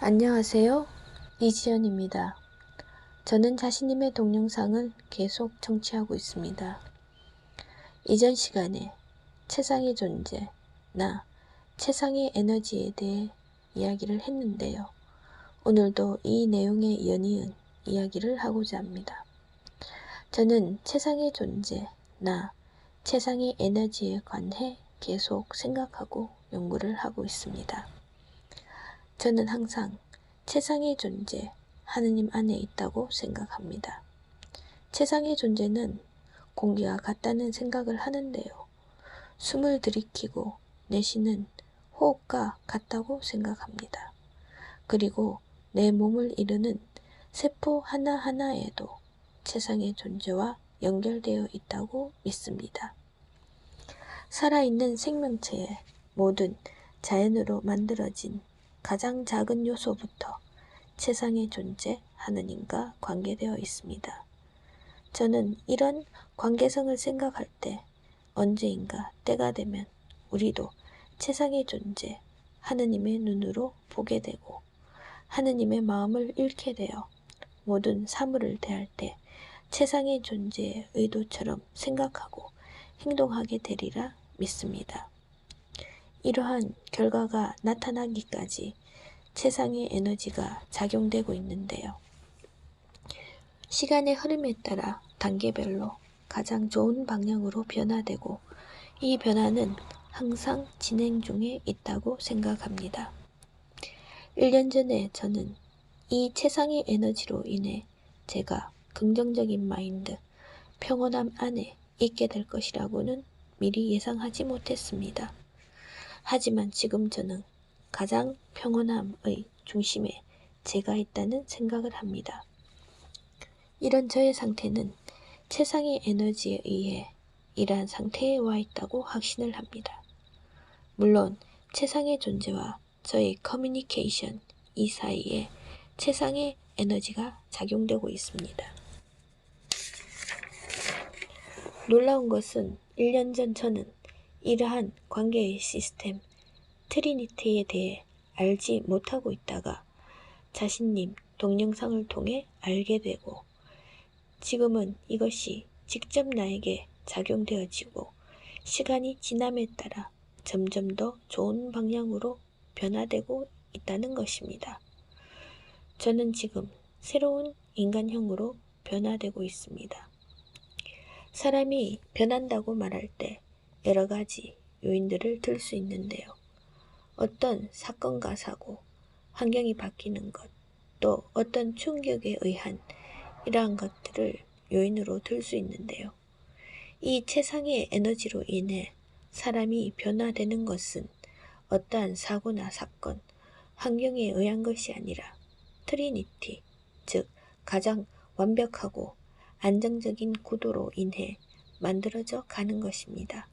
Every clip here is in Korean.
안녕하세요. 이지연입니다. 저는 자신님의 동영상을 계속 청취하고 있습니다. 이전 시간에 최상의 존재, 나, 최상의 에너지에 대해 이야기를 했는데요. 오늘도 이 내용에 연이은 이야기를 하고자 합니다. 저는 최상의 존재, 나, 최상의 에너지에 관해 계속 생각하고 연구를 하고 있습니다. 저는 항상 최상의 존재, 하느님 안에 있다고 생각합니다. 최상의 존재는 공기와 같다는 생각을 하는데요. 숨을 들이키고 내쉬는 호흡과 같다고 생각합니다. 그리고 내 몸을 이루는 세포 하나하나에도 최상의 존재와 연결되어 있다고 믿습니다. 살아있는 생명체의 모든 자연으로 만들어진 가장 작은 요소부터 최상의 존재 하느님과 관계되어 있습니다. 저는 이런 관계성을 생각할 때 언제인가 때가 되면 우리도 최상의 존재 하느님의 눈으로 보게 되고 하느님의 마음을 잃게 되어 모든 사물을 대할 때 최상의 존재의 의도처럼 생각하고 행동하게 되리라 믿습니다. 이러한 결과가 나타나기까지 최상의 에너지가 작용되고 있는데요. 시간의 흐름에 따라 단계별로 가장 좋은 방향으로 변화되고 이 변화는 항상 진행 중에 있다고 생각합니다. 1년 전에 저는 이 최상의 에너지로 인해 제가 긍정적인 마인드, 평온함 안에 있게 될 것이라고는 미리 예상하지 못했습니다. 하지만 지금 저는 가장 평온함의 중심에 제가 있다는 생각을 합니다. 이런 저의 상태는 최상의 에너지에 의해 이러한 상태에 와 있다고 확신을 합니다. 물론 최상의 존재와 저의 커뮤니케이션 이 사이에 최상의 에너지가 작용되고 있습니다. 놀라운 것은 1년 전 저는 이러한 관계의 시스템, 트리니티에 대해 알지 못하고 있다가 자신님 동영상을 통해 알게 되고 지금은 이것이 직접 나에게 작용되어지고 시간이 지남에 따라 점점 더 좋은 방향으로 변화되고 있다는 것입니다. 저는 지금 새로운 인간형으로 변화되고 있습니다. 사람이 변한다고 말할 때 여러 가지 요인들을 들 수 있는데요. 어떤 사건과 사고, 환경이 바뀌는 것, 또 어떤 충격에 의한 이러한 것들을 요인으로 들 수 있는데요. 이 최상의 에너지로 인해 사람이 변화되는 것은 어떠한 사고나 사건, 환경에 의한 것이 아니라 트리니티, 즉 가장 완벽하고 안정적인 구도로 인해 만들어져 가는 것입니다.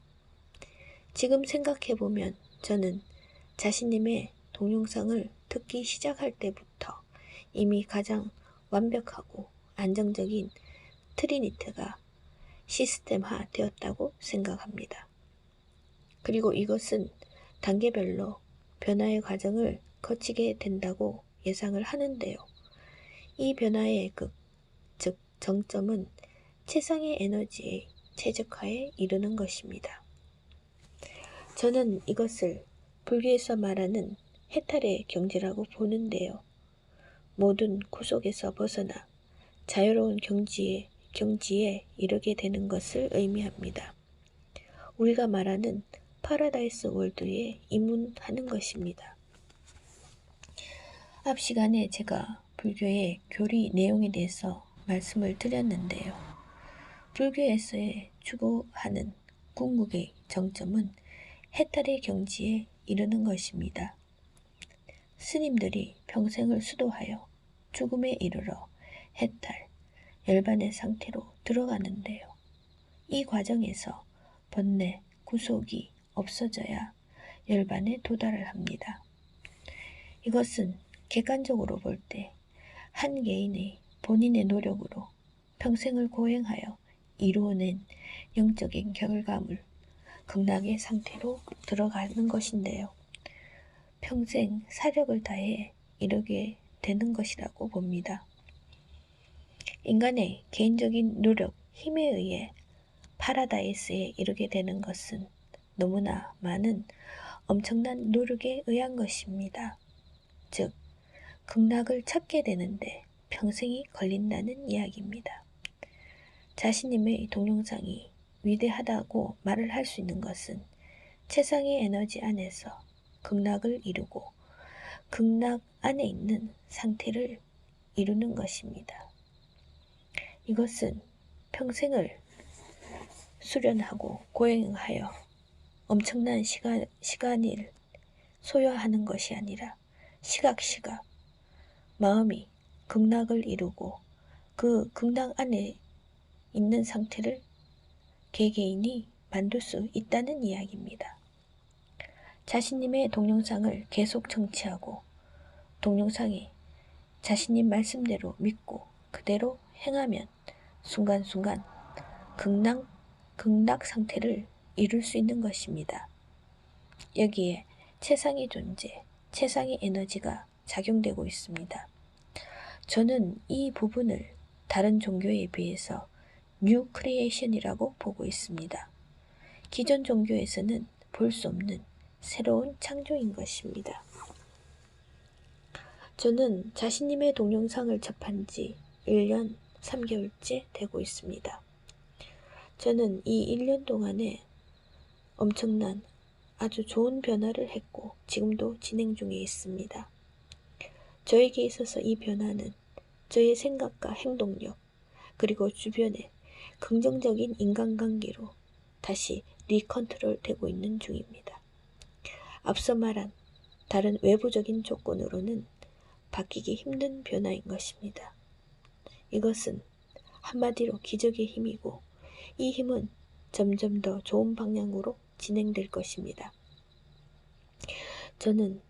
지금 생각해보면 저는 자신님의 동영상을 듣기 시작할 때부터 이미 가장 완벽하고 안정적인 트리니티가 시스템화 되었다고 생각합니다. 그리고 이것은 단계별로 변화의 과정을 거치게 된다고 예상을 하는데요. 이 변화의 극, 즉 정점은 최상의 에너지의 최적화에 이르는 것입니다. 저는 이것을 불교에서 말하는 해탈의 경지라고 보는데요. 모든 구속에서 벗어나 자유로운 경지에 이르게 되는 것을 의미합니다. 우리가 말하는 파라다이스 월드에 입문하는 것입니다. 앞 시간에 제가 불교의 교리 내용에 대해서 말씀을 드렸는데요. 불교에서의 추구하는 궁극의 정점은 해탈의 경지에 이르는 것입니다. 스님들이 평생을 수도하여 죽음에 이르러 해탈, 열반의 상태로 들어가는데요. 이 과정에서 번뇌, 구속이 없어져야 열반에 도달을 합니다. 이것은 객관적으로 볼 때 한 개인의 본인의 노력으로 평생을 고행하여 이루어낸 영적인 결과물, 극락의 상태로 들어가는 것인데요. 평생 사력을 다해 이루게 되는 것이라고 봅니다. 인간의 개인적인 노력, 힘에 의해 파라다이스에 이르게 되는 것은 너무나 많은 엄청난 노력에 의한 것입니다. 즉, 극락을 찾게 되는데 평생이 걸린다는 이야기입니다. 자신님의 동영상이 위대하다고 말을 할 수 있는 것은 최상의 에너지 안에서 극락을 이루고 극락 안에 있는 상태를 이루는 것입니다. 이것은 평생을 수련하고 고행하여 엄청난 시간을 소요하는 것이 아니라 시각시각 마음이 극락을 이루고 그 극락 안에 있는 상태를 개개인이 만들 수 있다는 이야기입니다. 자신님의 동영상을 계속 청취하고 동영상에 자신님 말씀대로 믿고 그대로 행하면 순간순간 극락 상태를 이룰 수 있는 것입니다. 여기에 최상의 존재, 최상의 에너지가 작용되고 있습니다. 저는 이 부분을 다른 종교에 비해서 뉴 크리에이션이라고 보고 있습니다. 기존 종교에서는 볼 수 없는 새로운 창조인 것입니다. 저는 자신님의 동영상을 접한 지 1년 3개월째 되고 있습니다. 저는 이 1년 동안에 엄청난 아주 좋은 변화를 했고 지금도 진행 중에 있습니다. 저에게 있어서 이 변화는 저의 생각과 행동력 그리고 주변의 긍정적인 인간관계로 다시 리컨트롤 되고 있는 중입니다. 앞서 말한 다른 외부적인 조건으로는 바뀌기 힘든 변화인 것입니다. 이것은 한마디로 기적의 힘이고 이 힘은 점점 더 좋은 방향으로 진행될 것입니다. 저는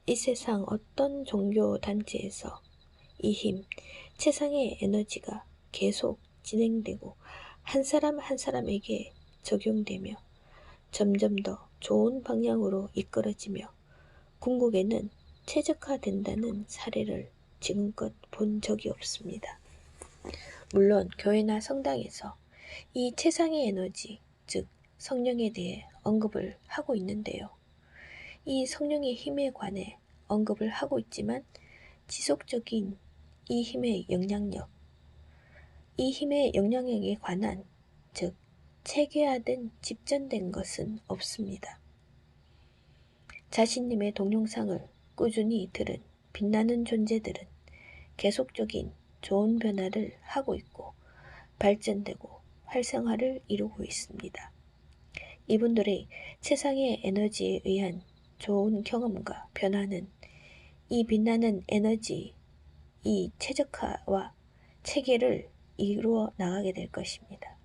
이 세상 어떤 종교 단체에서 이 힘, 최상의 에너지가 계속 진행되고 한 사람 한 사람에게 적용되며 점점 더 좋은 방향으로 이끌어지며 궁극에는 최적화된다는 사례를 지금껏 본 적이 없습니다. 물론 교회나 성당에서 이 최상의 에너지, 즉 성령에 대해 언급을 하고 있는데요. 이 성령의 힘에 관해 언급을 하고 있지만 지속적인 이 힘의 영향력, 이 힘의 영향력에 관한, 즉 체계화된 집전된 것은 없습니다. 자신님의 동영상을 꾸준히 들은 빛나는 존재들은 계속적인 좋은 변화를 하고 있고 발전되고 활성화를 이루고 있습니다. 이분들의 최상의 에너지에 의한 좋은 경험과 변화는 이 빛나는 에너지, 이 최적화와 체계를 이루어 나가게 될 것입니다.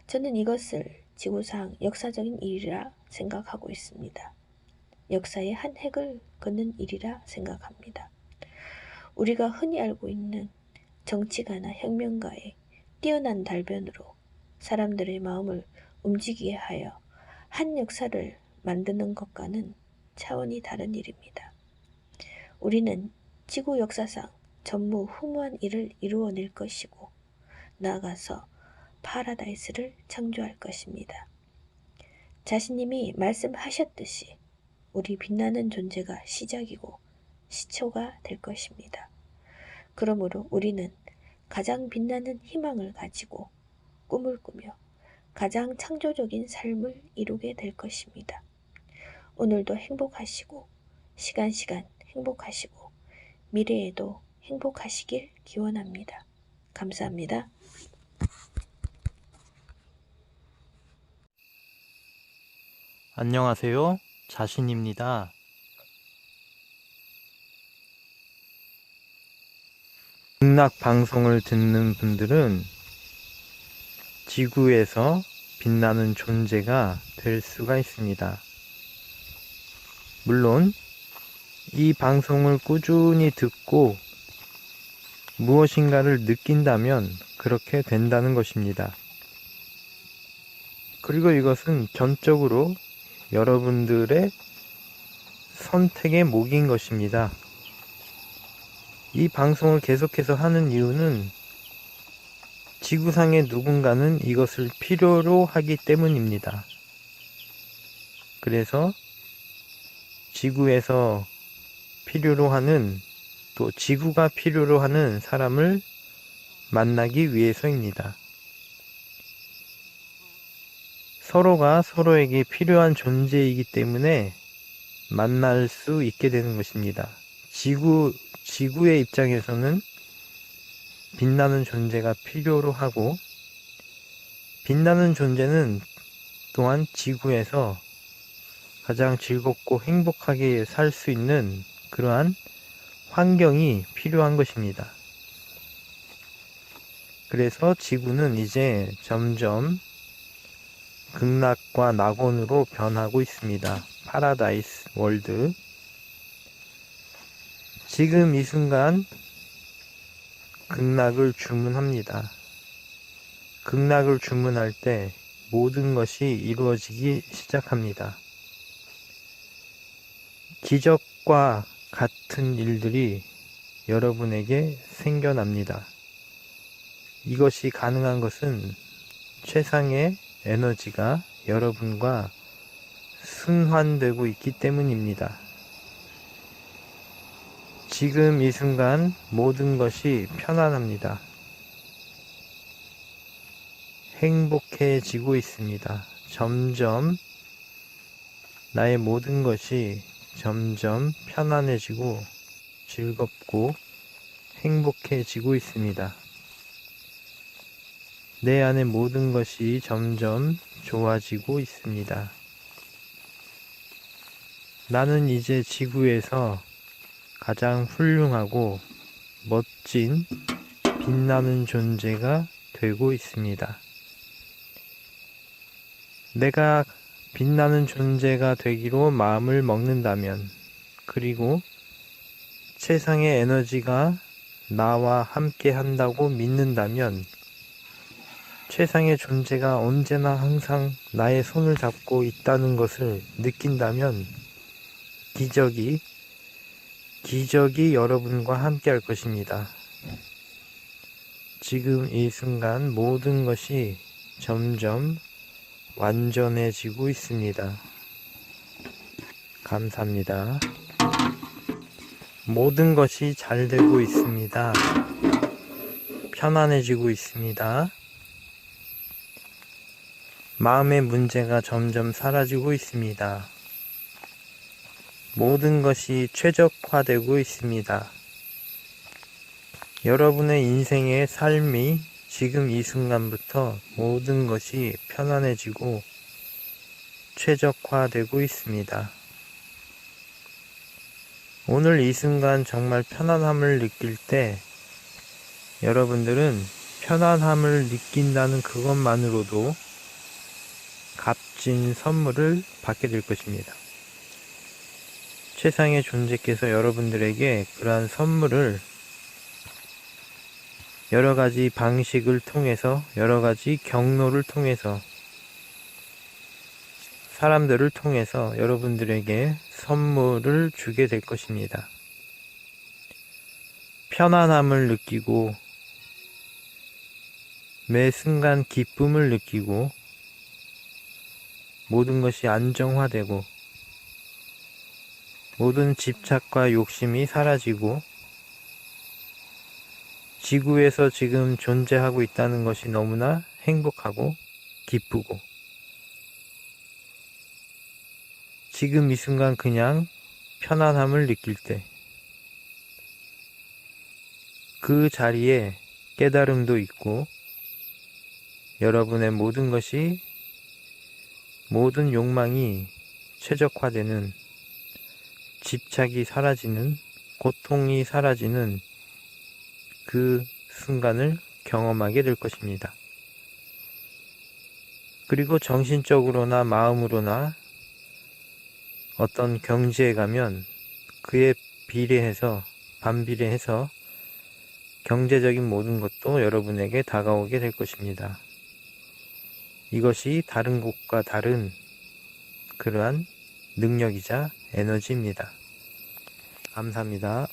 저는 이것을 지구상 역사적인 일이라 생각하고 있습니다. 역사의 한 획을 긋는 일이라 생각합니다. 우리가 흔히 알고 있는 정치가나 혁명가의 뛰어난 달변으로 사람들의 마음을 움직이게 하여 한 역사를 만드는 것과는 차원이 다른 일입니다. 우리는 지구 역사상 전무후무한 일을 이루어낼 것이고 나아가서 파라다이스를 창조할 것입니다. 자신님이 말씀하셨듯이 우리 빛나는 존재가 시작이고 시초가 될 것입니다. 그러므로 우리는 가장 빛나는 희망을 가지고 꿈을 꾸며 가장 창조적인 삶을 이루게 될 것입니다. 오늘도 행복하시고 시간시간 행복하시고 미래에도 행복하시길 기원합니다. 감사합니다. 안녕하세요. 자신입니다. 극락 방송을 듣는 분들은 지구에서 빛나는 존재가 될 수가 있습니다. 물론 이 방송을 꾸준히 듣고 무엇인가를 느낀다면 그렇게 된다는 것입니다. 그리고 이것은 전적으로 여러분들의 선택의 몫인 것입니다. 이 방송을 계속해서 하는 이유는 지구상의 누군가는 이것을 필요로 하기 때문입니다. 그래서 지구에서 필요로 하는, 또 지구가 필요로 하는 사람을 만나기 위해서입니다. 서로가 서로에게 필요한 존재이기 때문에 만날 수 있게 되는 것입니다. 지구의 입장에서는 빛나는 존재가 필요로 하고, 빛나는 존재는 또한 지구에서 가장 즐겁고 행복하게 살 수 있는 그러한 환경이 필요한 것입니다. 그래서 지구는 이제 점점 극락과 낙원으로 변하고 있습니다. 파라다이스 월드. 지금 이 순간 극락을 주문합니다. 극락을 주문할 때 모든 것이 이루어지기 시작합니다. 기적과 같은 일들이 여러분에게 생겨납니다. 이것이 가능한 것은 최상의 에너지가 여러분과 순환되고 있기 때문입니다. 지금 이 순간 모든 것이 편안합니다. 행복해지고 있습니다. 점점 나의 모든 것이 점점 편안해지고 즐겁고 행복해지고 있습니다. 내 안의 모든 것이 점점 좋아지고 있습니다. 나는 이제 지구에서 가장 훌륭하고 멋진 빛나는 존재가 되고 있습니다. 내가 빛나는 존재가 되기로 마음을 먹는다면, 그리고 최상의 에너지가 나와 함께 한다고 믿는다면, 최상의 존재가 언제나 항상 나의 손을 잡고 있다는 것을 느낀다면 기적이 여러분과 함께 할 것입니다. 지금 이 순간 모든 것이 점점 완전해지고 있습니다. 감사합니다. 모든 것이 잘 되고 있습니다. 편안해지고 있습니다. 마음의 문제가 점점 사라지고 있습니다. 모든 것이 최적화되고 있습니다. 여러분의 인생의 삶이 지금 이 순간부터 모든 것이 편안해지고 최적화되고 있습니다. 오늘 이 순간 정말 편안함을 느낄 때 여러분들은 편안함을 느낀다는 그것만으로도 값진 선물을 받게 될 것입니다. 최상의 존재께서 여러분들에게 그러한 선물을 여러 가지 방식을 통해서, 여러 가지 경로를 통해서, 사람들을 통해서 여러분들에게 선물을 주게 될 것입니다. 편안함을 느끼고, 매 순간 기쁨을 느끼고, 모든 것이 안정화되고, 모든 집착과 욕심이 사라지고, 지구에서 지금 존재하고 있다는 것이 너무나 행복하고 기쁘고, 지금 이 순간 그냥 편안함을 느낄 때 그 자리에 깨달음도 있고, 여러분의 모든 것이, 모든 욕망이 최적화되는, 집착이 사라지는, 고통이 사라지는 그 순간을 경험하게 될 것입니다. 그리고 정신적으로나 마음으로나 어떤 경지에 가면 그에 반비례해서 경제적인 모든 것도 여러분에게 다가오게 될 것입니다. 이것이 다른 곳과 다른 그러한 능력이자 에너지입니다. 감사합니다.